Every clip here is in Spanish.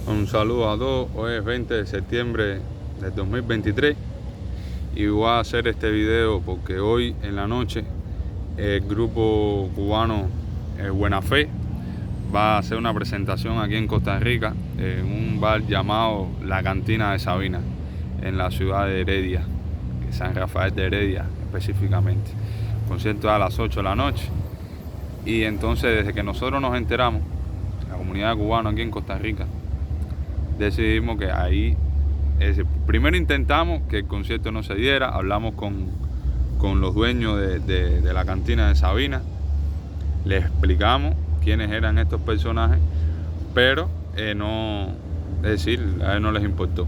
Un saludo a todos. Hoy es 20 de septiembre del 2023 y voy a hacer este video porque hoy en la noche el grupo cubano Buena Fe va a hacer una presentación aquí en Costa Rica en un bar llamado La Cantina de Sabina, en la ciudad de Heredia, San Rafael de Heredia específicamente. El concierto es a las 8 de la noche y entonces desde que nosotros nos enteramos, la comunidad cubana aquí en Costa Rica, decidimos que ahí, primero intentamos que el concierto no se diera, hablamos con los dueños de la cantina de Sabina, les explicamos quiénes eran estos personajes, pero no, es decir, a ellos no les importó.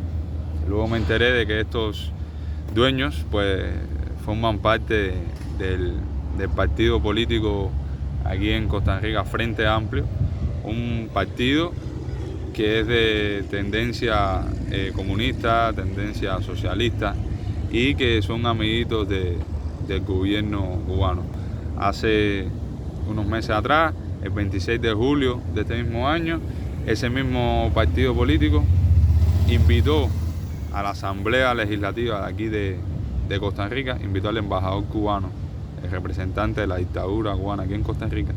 Luego me enteré de que estos dueños pues forman parte del partido político aquí en Costa Rica, Frente Amplio, un partido que es de tendencia comunista, tendencia socialista y que son amiguitos del gobierno cubano. Hace unos meses atrás, el 26 de julio de este mismo año, ese mismo partido político invitó a la Asamblea Legislativa de aquí de Costa Rica, invitó al embajador cubano, el representante de la dictadura cubana aquí en Costa Rica,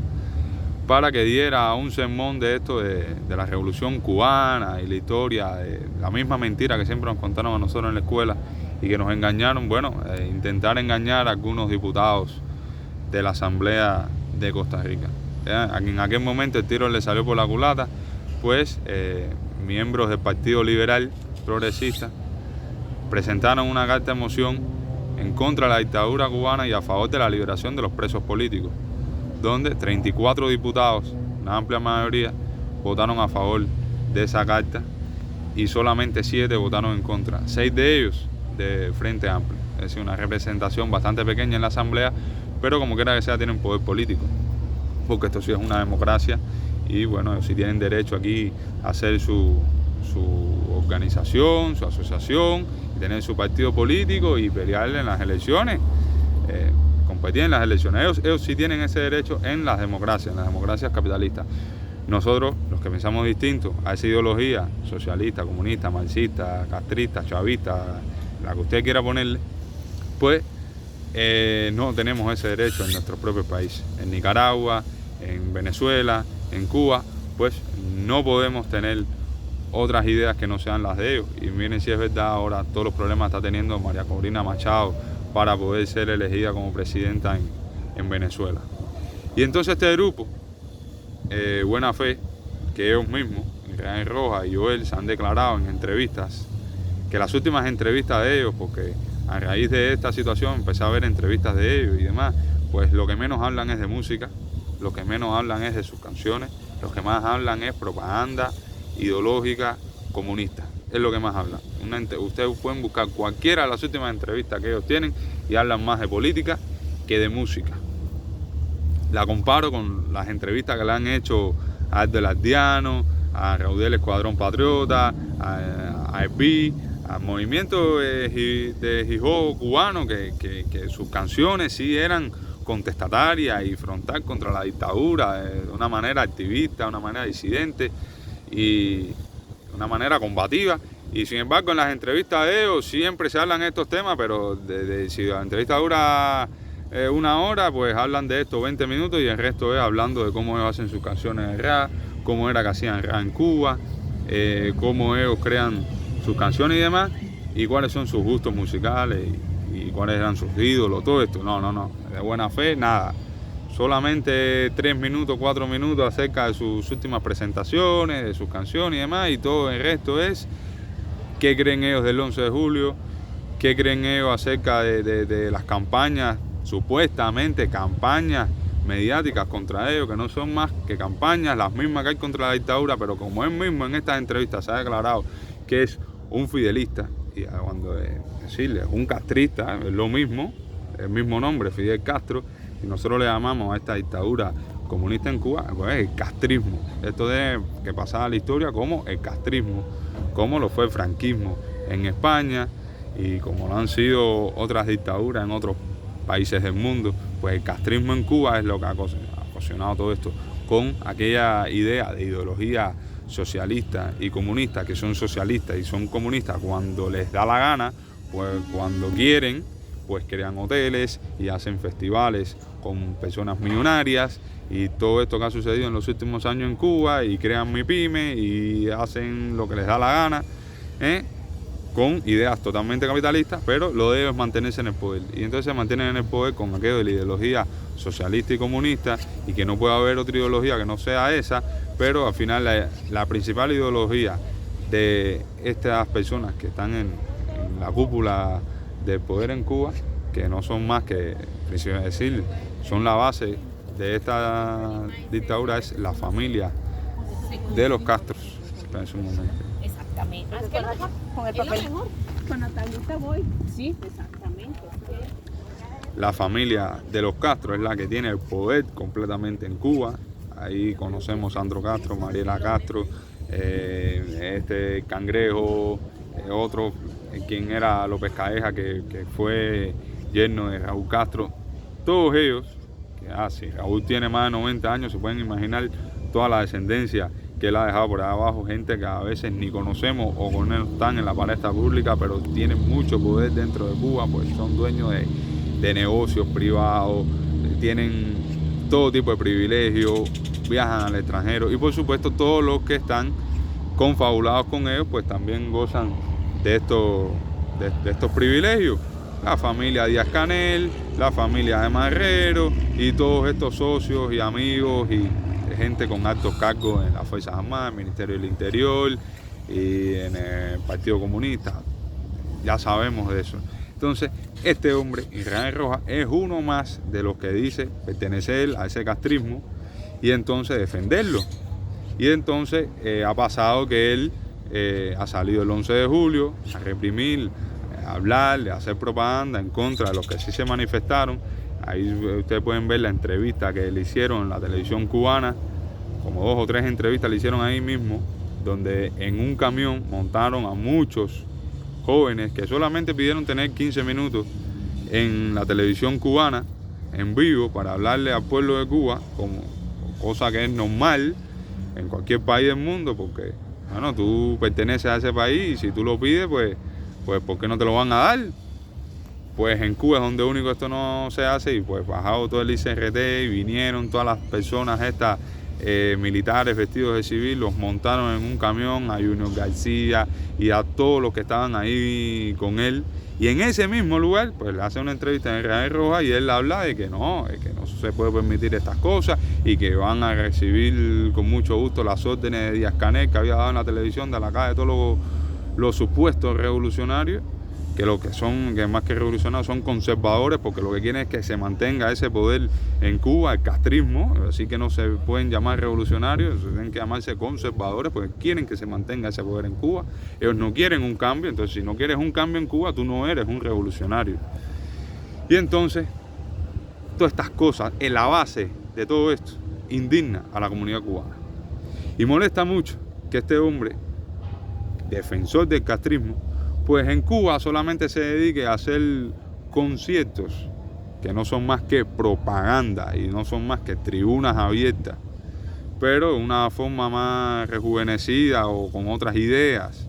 para que diera un sermón de esto de la revolución cubana y la historia, de la misma mentira que siempre nos contaron a nosotros en la escuela y que nos engañaron, intentar engañar a algunos diputados de la Asamblea de Costa Rica. En aquel momento el tiro le salió por la culata, pues miembros del Partido Liberal Progresista presentaron una carta de moción en contra de la dictadura cubana y a favor de la liberación de los presos políticos, donde 34 diputados, una amplia mayoría, votaron a favor de esa carta y solamente 7 votaron en contra, 6 de ellos de Frente Amplio. Es decir, una representación bastante pequeña en la Asamblea, pero como quiera que sea tienen poder político, porque esto sí es una democracia y bueno, sí tienen derecho aquí a hacer su organización, su asociación, tener su partido político y pelear en las elecciones. Competir en las elecciones. Ellos sí tienen ese derecho en las democracias capitalistas. Nosotros, los que pensamos distinto a esa ideología socialista, comunista, marxista, castrista, chavista, la que usted quiera ponerle, pues no tenemos ese derecho en nuestros propios países. En Nicaragua, en Venezuela, en Cuba, pues no podemos tener otras ideas que no sean las de ellos. Y miren si es verdad ahora todos los problemas que está teniendo María Corina Machado para poder ser elegida como presidenta en Venezuela. Y entonces este grupo, Buena Fe, que ellos mismos, Israel Rojas y Joel, se han declarado en entrevistas, que las últimas entrevistas de ellos, porque a raíz de esta situación empecé a ver entrevistas de ellos y demás, pues lo que menos hablan es de música, lo que menos hablan es de sus canciones, lo que más hablan es propaganda ideológica comunista. Es lo que más hablan. Ustedes pueden buscar cualquiera de las últimas entrevistas que ellos tienen y hablan más de política que de música. La comparo con las entrevistas que le han hecho a Edel Ardiano, a Raudel Escuadrón Patriota, a EPI, al movimiento de hip hop cubano, que sus canciones sí eran contestatarias y frontal contra la dictadura, de una manera activista, de una manera disidente y de una manera combativa. Y sin embargo en las entrevistas de ellos siempre se hablan estos temas, pero si la entrevista dura una hora, pues hablan de esto 20 minutos y el resto es hablando de cómo ellos hacen sus canciones de rap, cómo era que hacían rap en Cuba, cómo ellos crean sus canciones y demás, y cuáles son sus gustos musicales y cuáles eran sus ídolos, todo esto. No, de Buena Fe, nada. Solamente 3 minutos, 4 minutos acerca de sus últimas presentaciones, de sus canciones y demás, y todo el resto es qué creen ellos del 11 de julio, qué creen ellos acerca de las campañas, supuestamente campañas mediáticas contra ellos, que no son más que campañas, las mismas que hay contra la dictadura, pero como él mismo en estas entrevistas se ha declarado que es un fidelista, y cuando decirle un castrista, es lo mismo, el mismo nombre, Fidel Castro, y nosotros le llamamos a esta dictadura comunista en Cuba, pues el castrismo. Esto de que pasaba la historia como el castrismo, como lo fue el franquismo en España y como lo han sido otras dictaduras en otros países del mundo, pues el castrismo en Cuba es lo que ha ocasionado todo esto, con aquella idea de ideología socialistas y comunistas, que son socialistas y son comunistas cuando les da la gana, pues cuando quieren, pues crean hoteles y hacen festivales con personas millonarias y todo esto que ha sucedido en los últimos años en Cuba, y crean MIPYME y hacen lo que les da la gana, con ideas totalmente capitalistas, pero lo de ellos es mantenerse en el poder. Y entonces se mantienen en el poder con aquello de la ideología socialista y comunista, y que no puede haber otra ideología que no sea esa, pero al final la principal ideología de estas personas que están en la cúpula del poder en Cuba, que no son más que, es decir, son la base de esta dictadura, es la familia de los Castros en su momento. Exactamente. Con el papel. Con Natalita voy. Sí, exactamente. La familia de los Castro es la que tiene el poder completamente en Cuba. Ahí conocemos a Sandro Castro, Mariela Castro, este Cangrejo, otro, quien era López Caeja, que fue yerno de Raúl Castro. Todos ellos, que Raúl tiene más de 90 años, se pueden imaginar toda la descendencia que él ha dejado por ahí abajo, gente que a veces ni conocemos o con él están en la palestra pública, pero tienen mucho poder dentro de Cuba, pues son dueños de negocios privados, tienen todo tipo de privilegios, viajan al extranjero, y por supuesto todos los que están confabulados con ellos pues también gozan de estos privilegios. La familia Díaz-Canel, la familia de Marrero y todos estos socios y amigos y gente con altos cargos en las Fuerzas Armadas, el Ministerio del Interior y en el Partido Comunista. Ya sabemos de eso. Entonces, este hombre, Israel Rojas, es uno más de los que dice pertenecer a ese castrismo y entonces defenderlo. Y entonces ha pasado que él ha salido el 11 de julio a reprimir, a hablar, a hacer propaganda en contra de los que sí se manifestaron. Ahí ustedes pueden ver la entrevista que le hicieron en la televisión cubana, como 2 o 3 entrevistas le hicieron ahí mismo, donde en un camión montaron a muchos jóvenes que solamente pidieron tener 15 minutos en la televisión cubana, en vivo, para hablarle al pueblo de Cuba, como cosa que es normal en cualquier país del mundo, porque bueno, tú perteneces a ese país y si tú lo pides, pues ¿por qué no te lo van a dar? Pues en Cuba es donde único esto no se hace, y pues bajado todo el ICRT y vinieron todas las personas estas militares vestidos de civil, los montaron en un camión a Junior García y a todos los que estaban ahí con él, y en ese mismo lugar pues le hace una entrevista a Israel Rojas y él habla de que no se puede permitir estas cosas y que van a recibir con mucho gusto las órdenes de Díaz-Canel que había dado en la televisión de la calle de todos los supuestos revolucionarios, que lo que son, que más que revolucionarios son conservadores, porque lo que quieren es que se mantenga ese poder en Cuba, el castrismo, así que no se pueden llamar revolucionarios, tienen que llamarse conservadores, porque quieren que se mantenga ese poder en Cuba. Ellos no quieren un cambio, entonces si no quieres un cambio en Cuba, tú no eres un revolucionario. Y entonces, todas estas cosas, en la base de todo esto, indigna a la comunidad cubana. Y molesta mucho que este hombre, defensor del castrismo, pues en Cuba solamente se dedique a hacer conciertos que no son más que propaganda y no son más que tribunas abiertas, pero de una forma más rejuvenecida o con otras ideas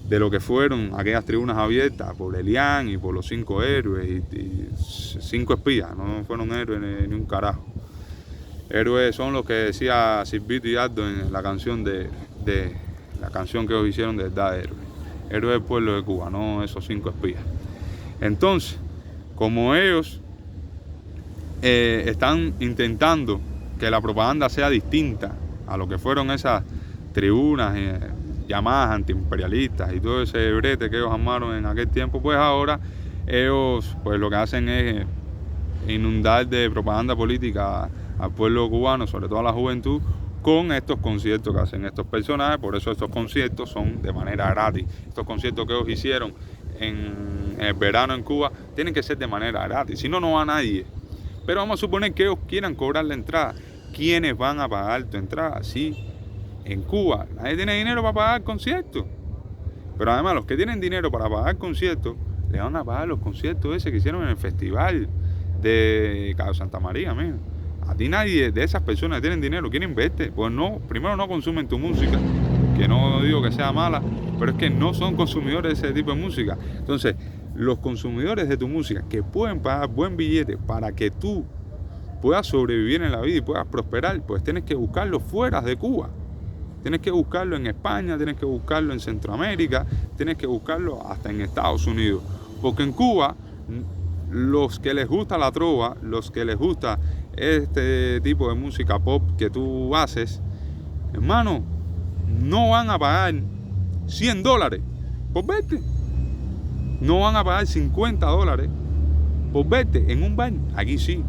de lo que fueron aquellas tribunas abiertas por Elián y por los 5 héroes y 5 espías. No fueron héroes ni un carajo. Héroes son los que decía Silvito y Aldo en la canción la canción que ellos hicieron de Verdad de Héroes. Héroes del pueblo de Cuba, no esos 5 espías. Entonces, como ellos están intentando que la propaganda sea distinta a lo que fueron esas tribunas llamadas antiimperialistas y todo ese brete que ellos armaron en aquel tiempo, pues ahora ellos pues lo que hacen es inundar de propaganda política al pueblo cubano, sobre todo a la juventud, con estos conciertos que hacen estos personajes. Por eso estos conciertos son de manera gratis. Estos conciertos que ellos hicieron en el verano en Cuba tienen que ser de manera gratis, si no, no va nadie. Pero vamos a suponer que ellos quieran cobrar la entrada. ¿Quiénes van a pagar tu entrada? Sí, en Cuba nadie tiene dinero para pagar conciertos. Pero además los que tienen dinero para pagar conciertos, le van a pagar los conciertos ese que hicieron en el festival de Cabo Santa María, amigo. A ti nadie de esas personas que tienen dinero quieren verte. Pues no, primero no consumen tu música, que no digo que sea mala, pero es que no son consumidores de ese tipo de música. Entonces, los consumidores de tu música que pueden pagar buen billete para que tú puedas sobrevivir en la vida y puedas prosperar, pues tienes que buscarlo fuera de Cuba. Tienes que buscarlo en España, tienes que buscarlo en Centroamérica, tienes que buscarlo hasta en Estados Unidos. Porque en Cuba, los que les gusta la trova, los que les gusta este tipo de música pop que tú haces, hermano, no van a pagar $100 por verte. No van a pagar $50 por verte en un bar. Aquí sí.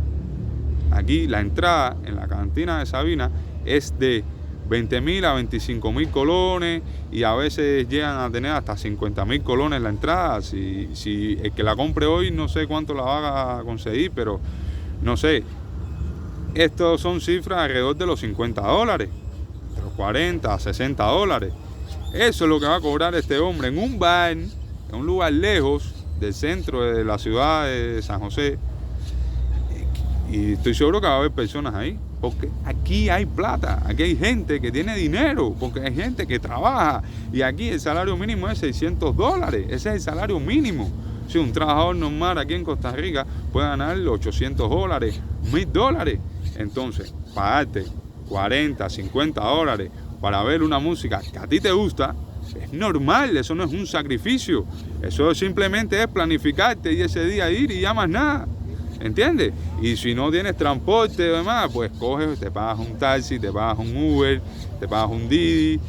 Aquí la entrada en la cantina de Sabina es de 20.000 a 25.000 colones y a veces llegan a tener hasta 50.000 colones la entrada. Si el que la compre hoy no sé cuánto la va a conseguir, pero no sé. Estos son cifras alrededor de los $50, de los 40 a $60. Eso es lo que va a cobrar este hombre en un bar, en un lugar lejos del centro de la ciudad de San José. Y estoy seguro que va a haber personas ahí, porque aquí hay plata, aquí hay gente que tiene dinero, porque hay gente que trabaja. Y aquí el salario mínimo es $600, ese es el salario mínimo. Si un trabajador normal aquí en Costa Rica puede ganar $800, $1.000. Entonces, pagarte $40, $50 para ver una música que a ti te gusta, es normal, eso no es un sacrificio. Eso simplemente es planificarte y ese día ir y ya más nada. ¿Entiendes? Y si no tienes transporte o demás, pues coges, te pagas un taxi, te pagas un Uber, te pagas un Didi,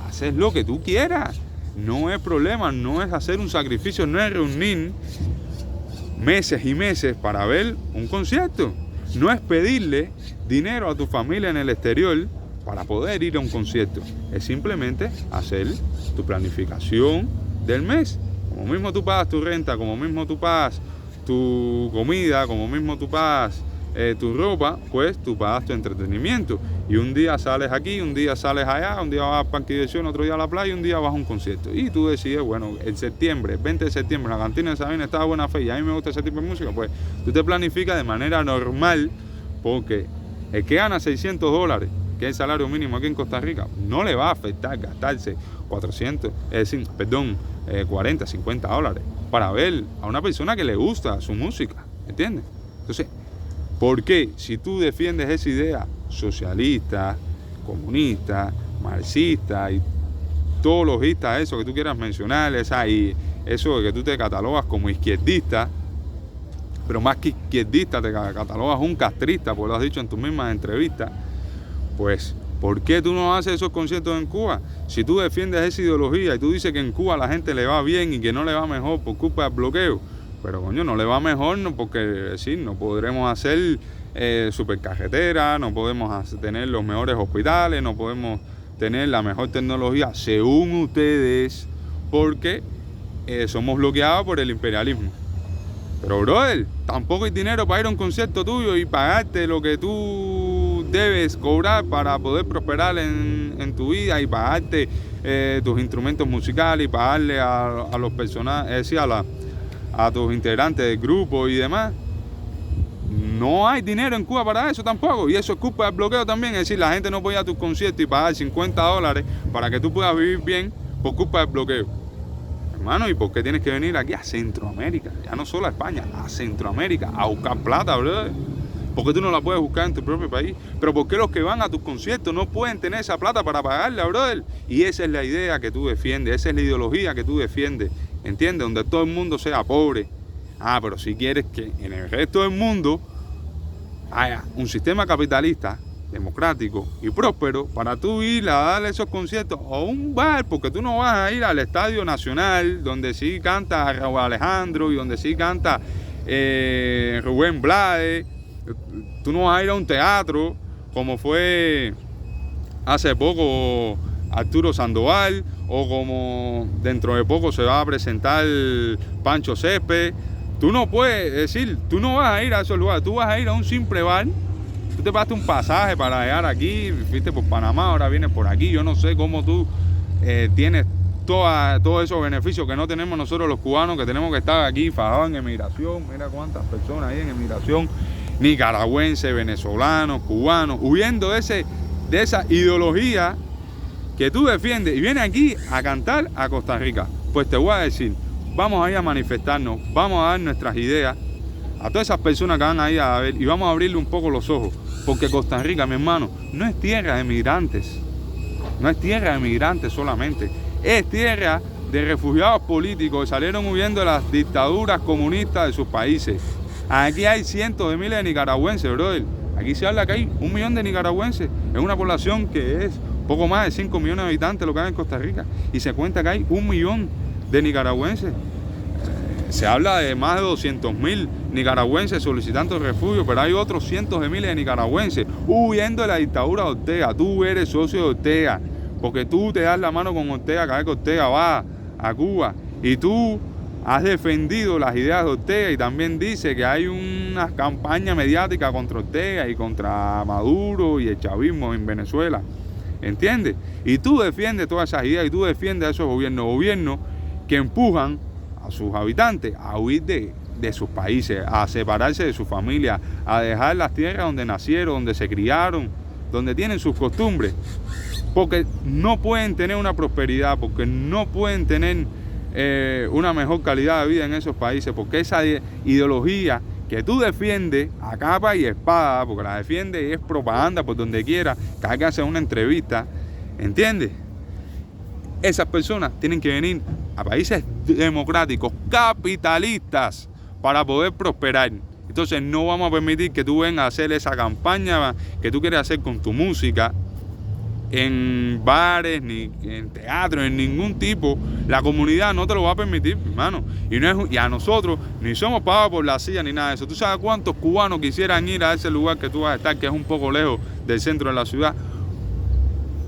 haces lo que tú quieras. No es problema, no es hacer un sacrificio, no es reunir meses y meses para ver un concierto. No es pedirle dinero a tu familia en el exterior para poder ir a un concierto. Es simplemente hacer tu planificación del mes. Como mismo tú pagas tu renta, como mismo tú pagas tu comida, como mismo tú pagas tu ropa, pues tú pagas tu entretenimiento. Y un día sales aquí, un día sales allá, un día vas al parque de diversión, otro día a la playa, un día vas a un concierto. Y tú decides, bueno, el 20 de septiembre, la cantina de Sabina está de buena fe y a mí me gusta ese tipo de música, pues tú te planificas de manera normal, porque el que gana $600, que es el salario mínimo aquí en Costa Rica, no le va a afectar gastarse 40, $50 para ver a una persona que le gusta su música, ¿entiendes? Entonces, ¿por qué? Si tú defiendes esa idea socialista, comunista, marxista y todos los istas, eso que tú quieras mencionar, y eso de que tú te catalogas como izquierdista, pero más que izquierdista te catalogas un castrista, porque lo has dicho en tus mismas entrevistas, pues ¿por qué tú no haces esos conciertos en Cuba? Si tú defiendes esa ideología y tú dices que en Cuba a la gente le va bien y que no le va mejor por culpa del bloqueo, pero coño, no le va mejor no porque sí, no podremos hacer supercarreteras, no podemos tener los mejores hospitales, no podemos tener la mejor tecnología, según ustedes, porque somos bloqueados por el imperialismo. Pero brother, tampoco hay dinero para ir a un concierto tuyo y pagarte lo que tú debes cobrar para poder prosperar en tu vida y pagarte tus instrumentos musicales y pagarle a los personajes, es decir, a tus integrantes del grupo y demás. No hay dinero en Cuba para eso tampoco, y eso es culpa del bloqueo también. Es decir, la gente no puede ir a tus conciertos y pagar $50 para que tú puedas vivir bien por culpa del bloqueo. Hermano, ¿y por qué tienes que venir aquí a Centroamérica? Ya no solo a España, a Centroamérica, a buscar plata, brother. ¿Por qué tú no la puedes buscar en tu propio país? Pero ¿por qué los que van a tus conciertos no pueden tener esa plata para pagarla, brother? Y esa es la idea que tú defiendes, esa es la ideología que tú defiendes, ¿entiendes? Donde todo el mundo sea pobre. Ah, pero si quieres que en el resto del mundo haya un sistema capitalista, democrático y próspero, para tú ir a darle esos conciertos a un bar, porque tú no vas a ir al Estadio Nacional, donde sí canta Raúl Alejandro y donde sí canta Rubén Blades. Tú no vas a ir a un teatro como fue hace poco Arturo Sandoval, o como dentro de poco se va a presentar Pancho Césped. Tú no puedes decir, tú no vas a ir a esos lugares, tú vas a ir a un simple bar. Tú te pagaste un pasaje para llegar aquí, fuiste por Panamá, ahora vienes por aquí. Yo no sé cómo tú tienes todos esos beneficios que no tenemos nosotros los cubanos, que tenemos que estar aquí fajados en emigración. Mira cuántas personas hay en emigración nicaragüenses, venezolanos, cubanos, huyendo de esa ideología que tú defiendes y vienes aquí a cantar a Costa Rica. Pues te voy a decir, vamos a ir a manifestarnos, vamos a dar nuestras ideas a todas esas personas que van a ir a ver y vamos a abrirle un poco los ojos, porque Costa Rica, mi hermano, no es tierra de migrantes, no es tierra de migrantes solamente, es tierra de refugiados políticos que salieron huyendo de las dictaduras comunistas de sus países. Aquí hay cientos de miles de nicaragüenses, brother. Aquí se habla que hay 1 millón de nicaragüenses en una población que es poco más de 5 millones de habitantes lo que hay en Costa Rica. Y se cuenta que hay 1 millón de nicaragüenses. Se habla de más de 200.000 nicaragüenses solicitando refugio, pero hay otros cientos de miles de nicaragüenses huyendo de la dictadura de Ortega. Tú eres socio de Ortega, porque tú te das la mano con Ortega cada vez que Ortega va a Cuba. Y tú has defendido las ideas de Ortega y también dice que hay una campaña mediática contra Ortega y contra Maduro y el chavismo en Venezuela. ¿Entiendes? Y tú defiendes todas esas ideas y tú defiendes a esos gobiernos que empujan a sus habitantes a huir de sus países, a separarse de su familia, a dejar las tierras donde nacieron, donde se criaron, donde tienen sus costumbres, porque no pueden tener una prosperidad, porque no pueden tener una mejor calidad de vida en esos países, porque esa ideología que tú defiendes a capa y espada, porque la defiendes y es propaganda por donde quiera, cada vez que haces una entrevista, ¿entiendes? Esas personas tienen que venir a países democráticos, capitalistas, para poder prosperar. Entonces no vamos a permitir que tú vengas a hacer esa campaña que tú quieres hacer con tu música en bares, ni en teatro, en ningún tipo. La comunidad no te lo va a permitir, hermano. Y a nosotros ni somos pagados por la silla ni nada de eso. ¿Tú sabes cuántos cubanos quisieran ir a ese lugar que tú vas a estar, que es un poco lejos del centro de la ciudad?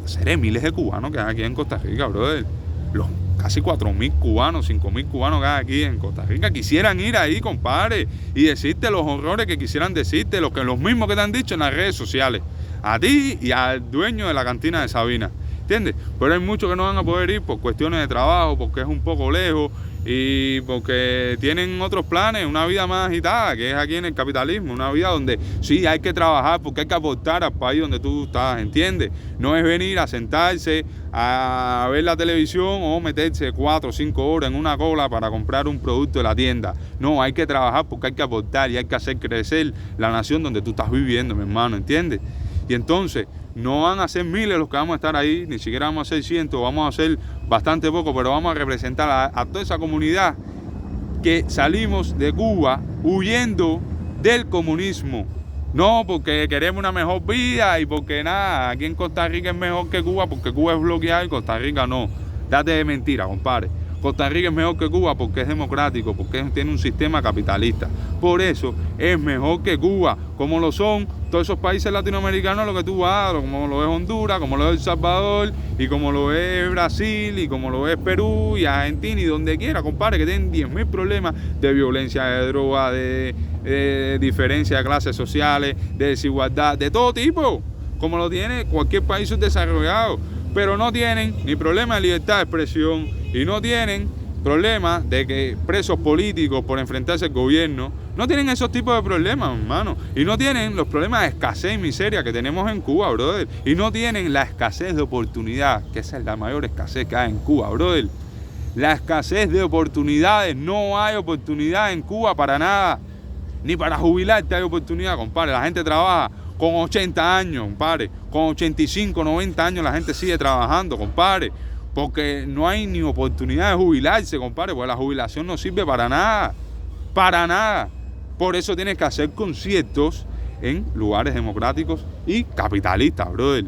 Seré miles de cubanos que hay aquí en Costa Rica, brother. Los casi 4.000 cubanos, 5.000 cubanos que hay aquí en Costa Rica quisieran ir ahí, compadre, y decirte los horrores que quisieran decirte, los mismos que te han dicho en las redes sociales, a ti y al dueño de la cantina de Sabina, ¿entiendes? Pero hay muchos que no van a poder ir por cuestiones de trabajo, porque es un poco lejos y porque tienen otros planes, una vida más agitada, que es aquí en el capitalismo, una vida donde sí hay que trabajar porque hay que aportar al país donde tú estás, ¿entiendes? No es venir a sentarse a ver la televisión o meterse 4 o 5 horas en una cola para comprar un producto de la tienda. No, hay que trabajar porque hay que aportar y hay que hacer crecer la nación donde tú estás viviendo, mi hermano, ¿entiendes? Y entonces no van a ser miles los que vamos a estar ahí, ni siquiera vamos a ser cientos, vamos a ser bastante poco, pero vamos a representar a toda esa comunidad que salimos de Cuba huyendo del comunismo. No porque queremos una mejor vida y porque nada, aquí en Costa Rica es mejor que Cuba porque Cuba es bloqueada y Costa Rica no. Date de mentira, compadre. Costa Rica es mejor que Cuba porque es democrático, porque tiene un sistema capitalista. Por eso es mejor que Cuba, como lo son todos esos países latinoamericanos a los que tú vas, como lo es Honduras, como lo es El Salvador, y como lo es Brasil, y como lo es Perú, y Argentina, y donde quiera, compadre, que tienen 10.000 problemas de violencia, de droga, de diferencia de clases sociales, de desigualdad, de todo tipo, como lo tiene cualquier país subdesarrollado. Pero no tienen ni problema de libertad de expresión y no tienen problema de que presos políticos por enfrentarse al gobierno, no tienen esos tipos de problemas, hermano. Y no tienen los problemas de escasez y miseria que tenemos en Cuba, brother. Y no tienen la escasez de oportunidad, que esa es la mayor escasez que hay en Cuba, brother. La escasez de oportunidades, no hay oportunidad en Cuba para nada. Ni para jubilarte hay oportunidad, compadre. La gente trabaja con 80 años, compadre. Con 85, 90 años la gente sigue trabajando, compadre. Porque no hay ni oportunidad de jubilarse, compadre. Porque la jubilación no sirve para nada. Para nada. Por eso tienes que hacer conciertos en lugares democráticos y capitalistas, brother.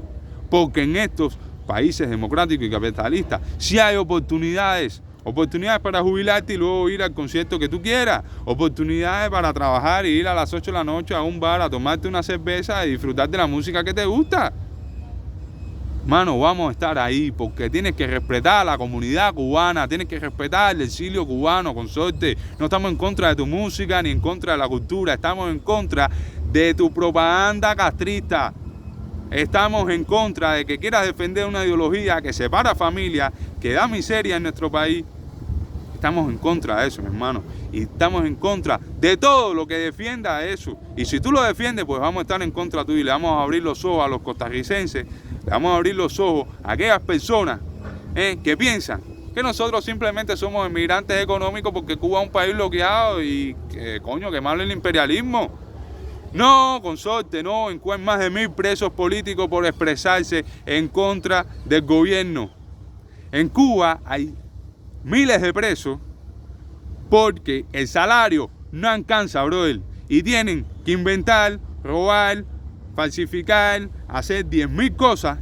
Porque en estos países democráticos y capitalistas sí hay oportunidades. Oportunidades para jubilarte y luego ir al concierto que tú quieras. Oportunidades para trabajar y ir a las 8 de la noche a un bar a tomarte una cerveza y disfrutar de la música que te gusta. Mano, vamos a estar ahí porque tienes que respetar a la comunidad cubana, tienes que respetar el exilio cubano, consorte. No estamos en contra de tu música ni en contra de la cultura, estamos en contra de tu propaganda castrista. Estamos en contra de que quieras defender una ideología que separa familias, que da miseria en nuestro país. estamos en contra de eso, mi hermano. Y estamos en contra de todo lo que defienda eso. Y si tú lo defiendes, pues vamos a estar en contra tuyo y le vamos a abrir los ojos a los costarricenses, le vamos a abrir los ojos a aquellas personas que piensan que nosotros simplemente somos inmigrantes económicos porque Cuba es un país bloqueado y que mal el imperialismo. No, consorte, no, en Cuba hay más de 1000 presos políticos por expresarse en contra del gobierno. En Cuba hay miles de presos porque el salario no alcanza, brother, y tienen que inventar, robar, falsificar, hacer 10.000 cosas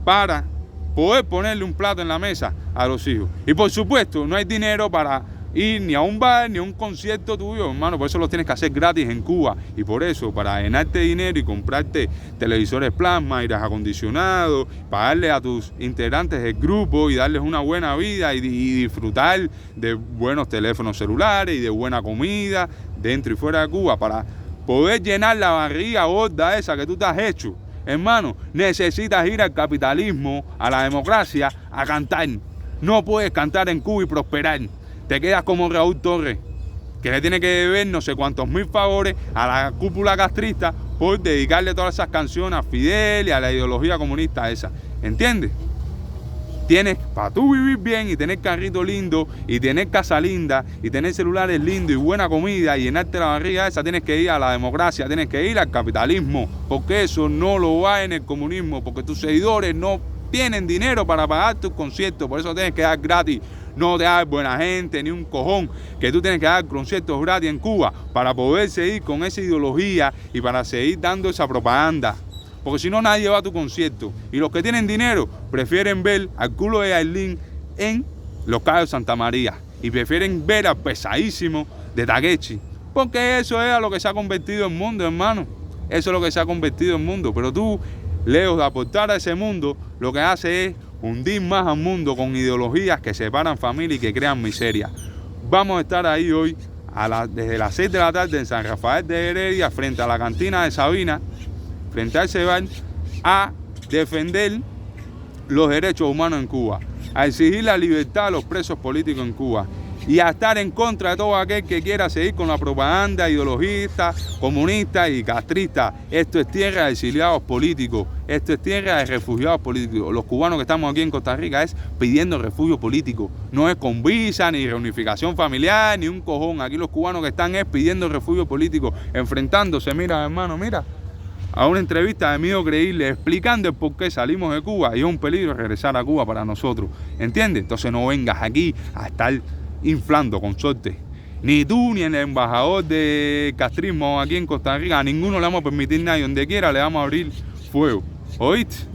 para poder ponerle un plato en la mesa a los hijos. Y por supuesto, no hay dinero para ir ni a un bar ni a un concierto tuyo, hermano. Por eso lo tienes que hacer gratis en Cuba. Y por eso, para llenarte dinero y comprarte televisores plasma, aires acondicionados, pagarle a tus integrantes del grupo y darles una buena vida y disfrutar de buenos teléfonos celulares y de buena comida dentro y fuera de Cuba, para poder llenar la barriga gorda esa que tú te has hecho, hermano, necesitas ir al capitalismo, a la democracia, a cantar. No puedes cantar en Cuba y prosperar. Te quedas como Raúl Torres, que le tiene que deber no sé cuántos 1000 favores a la cúpula castrista por dedicarle todas esas canciones a Fidel y a la ideología comunista esa. ¿Entiendes? Tienes, para tú vivir bien y tener carrito lindo y tener casa linda y tener celulares lindos y buena comida y llenarte la barriga esa, tienes que ir a la democracia, tienes que ir al capitalismo, porque eso no lo va en el comunismo, porque tus seguidores no tienen dinero para pagar tus conciertos, por eso tienes que dar gratis. No te das buena gente ni un cojón, que tú tienes que dar conciertos gratis en Cuba para poder seguir con esa ideología y para seguir dando esa propaganda. Porque si no, nadie va a tu concierto. Y los que tienen dinero prefieren ver al culo de Ailín en Los Cayos de Santa María. Y prefieren ver al pesadísimo de Takechi. Porque eso es a lo que se ha convertido el mundo, hermano. Eso es lo que se ha convertido el mundo. Pero tú, lejos de aportar a ese mundo, lo que hace es hundir más al mundo con ideologías que separan familia y que crean miseria. Vamos a estar ahí hoy desde las 6 de la tarde en San Rafael de Heredia, frente a la cantina de Sabina, frente a ese bar, a defender los derechos humanos en Cuba, a exigir la libertad a los presos políticos en Cuba y a estar en contra de todo aquel que quiera seguir con la propaganda ideologista, comunista y castrista. Esto es tierra de exiliados políticos, esto es tierra de refugiados políticos. Los cubanos que estamos aquí en Costa Rica es pidiendo refugio político, no es con visa, ni reunificación familiar, ni un cojón. Aquí los cubanos que están es pidiendo refugio político, enfrentándose, mira hermano, mira, a una entrevista de Mío Creíble explicando el por qué salimos de Cuba y es un peligro regresar a Cuba para nosotros, ¿entiendes? Entonces no vengas aquí a estar inflando, consorte. Ni tú ni el embajador de castrismo aquí en Costa Rica, a ninguno le vamos a permitir nada y donde quiera le vamos a abrir fuego. ¿Oíste?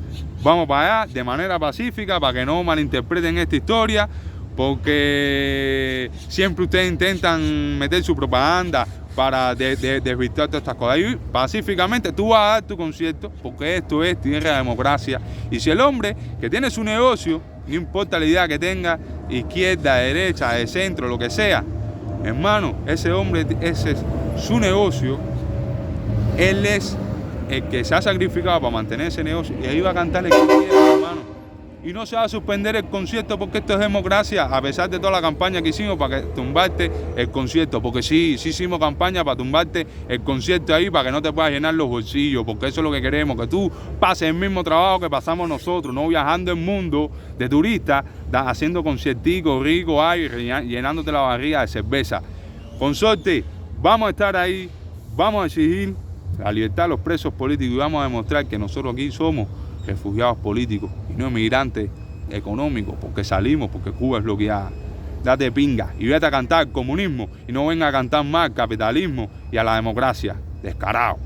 Vamos para allá de manera pacífica para que no malinterpreten esta historia, porque siempre ustedes intentan meter su propaganda para desvirtuar todas estas cosas. Y pacíficamente tú vas a dar tu concierto, porque esto es tierra de democracia. Y si el hombre que tiene su negocio, no importa la idea que tenga, izquierda, derecha, de centro, lo que sea, hermano, ese hombre, ese es su negocio, él es el que se ha sacrificado para mantener ese negocio y ahí va a cantar el que quiera, hermano. Y no se va a suspender el concierto porque esto es democracia, a pesar de toda la campaña que hicimos para tumbarte el concierto. Porque sí hicimos campaña para tumbarte el concierto ahí, para que no te puedas llenar los bolsillos, porque eso es lo que queremos, que tú pases el mismo trabajo que pasamos nosotros, no viajando el mundo de turista, haciendo concierticos ricos ahí, llenándote la barriga de cerveza. Consorte, vamos a estar ahí, vamos a exigir la libertad de los presos políticos y vamos a demostrar que nosotros aquí somos refugiados políticos y no inmigrantes económicos, porque salimos, porque Cuba es bloqueada. Date pinga y vete a cantar el comunismo y no venga a cantar más al capitalismo y a la democracia. Descarado.